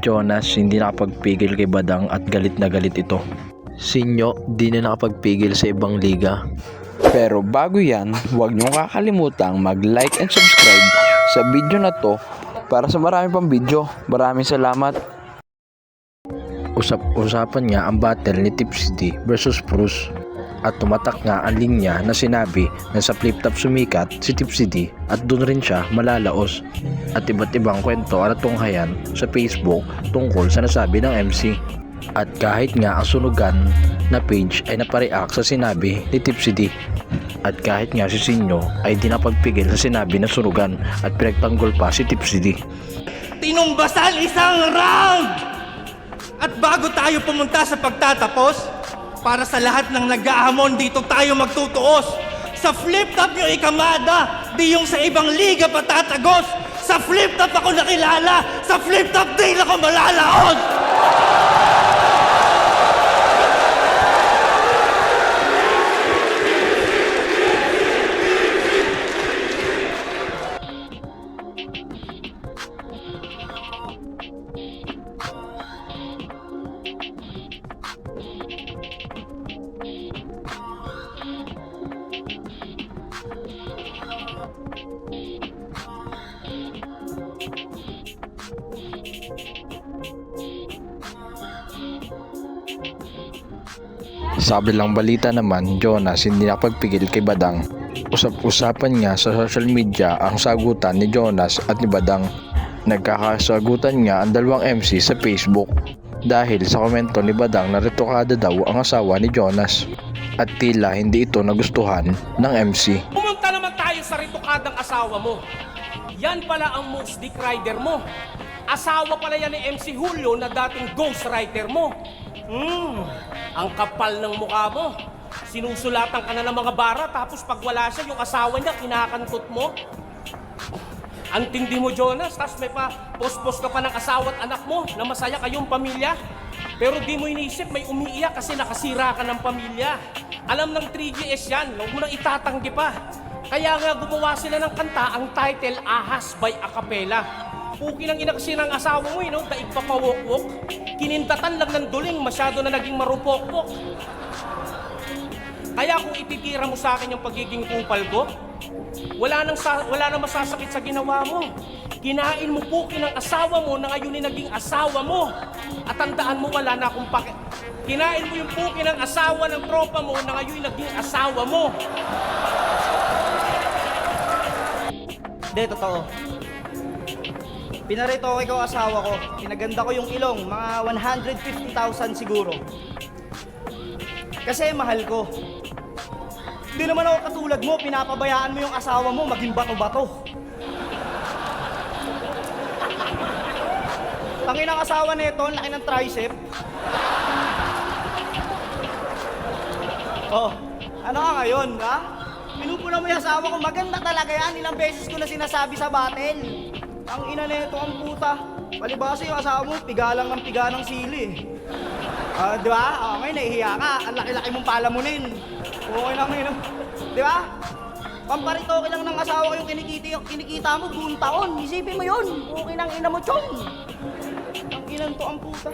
Jonas hindi nakapagpigil kay Badang at galit na galit ito. Sinyo di na nakapagpigil sa ibang liga. Pero bago yan, huwag niyong kakalimutang mag-like and subscribe sa video na to para sa marami pang video. Maraming salamat. Usapan nga ang battle ni Tipsy D versus Bruce. At tumatak nga ang linya na sinabi na sa flip top sumikat si Tipsy D at doon rin siya malalaos. At iba't ibang kwento at tunghayan sa Facebook tungkol sa nasabi ng MC. At kahit nga ang sunugan na page ay napareact sa sinabi ni Tipsy D. At kahit nga si Sinyo ay di napagpigil sa sinabi ng sunugan at pinagtanggol pa si Tipsy D. Tinumbasan isang round! At bago tayo pumunta sa pagtatapos, para sa lahat ng nag-ahamon dito tayo magtutuos. Sa flip top yung ikamada, di yung sa ibang liga patatagos. Sa flip top ako nakilala, sa flip top din ako malalaos! Sa kabilang balita naman, Jonas hindi nakapagpigil kay Badang. Usap-usapan nga sa social media ang sagutan ni Jonas at ni Badang. Nagkakasagutan nga ang dalawang MC sa Facebook dahil sa komento ni Badang na retokada daw ang asawa ni Jonas at tila hindi ito nagustuhan ng MC. Pumunta naman tayo sa retokadang asawa mo. Yan pala ang most dick rider mo. Asawa pala yan ni MC Julio na dating ghostwriter mo. Ang kapal ng mukha mo. Sinusulatan ka na ng mga bara tapos pag wala siya, yung asawa niya, kinakantot mo. Ang tindi mo, Jonas, tapos may pa post-post ka pa ng asawa at anak mo na masaya kayong pamilya. Pero di mo inisip, may umiiyak kasi nakasira ka ng pamilya. Alam ng 3GS yan, huwag mo nang itatanggi pa. Kaya nga gumawa sila ng kanta, ang title, Ahas by Acapella. Puki ng ina kasi ng asawa mo, daig papawok-wok. Kinintatan lang ng duling, masyado na naging marupok-wok. Kaya kung ititira mo sa akin yung pagiging kupal ko, wala nang masasakit sa ginawa mo. Kinain mo puki ng asawa mo na ngayon naging asawa mo. At tandaan mo, wala na akong Kinain mo yung puki ng asawa ng tropa mo na ngayon naging asawa mo. Hindi, totoo. Pinarito ko ikaw asawa ko. Pinaganda ko yung ilong, mga 150,000 siguro. Kasi mahal ko. Hindi naman ako katulad mo, pinapabayaan mo yung asawa mo maging bato-bato. Tangin ang asawa nito, laki ng tricep. Oh, ano ka ngayon, ha? Pinupuna mo yung asawa ko, maganda talaga yan. Ilang beses ko na sinasabi sa battle. Ang ina nito, ang puta. Palibasa yung asawa mo, piga lang ng piga ng sili. Di ba? Okay, nahihiya ka. Ang laki-laki mong palamunin. Okay lang yun. Di ba? Pamparitoke lang ng asawa ko yung kinikita mo buong taon. Isipin mo yun. Okay ng ina mo, chong. Ang inan to, ang puta.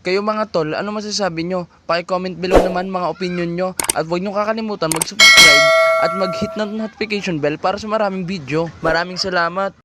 Kayo mga tol, ano masasabi nyo? Paki-comment below naman mga opinion nyo. At huwag nyo kakalimutan mag-subscribe at mag-hit ng notification bell para sa maraming video. Maraming salamat!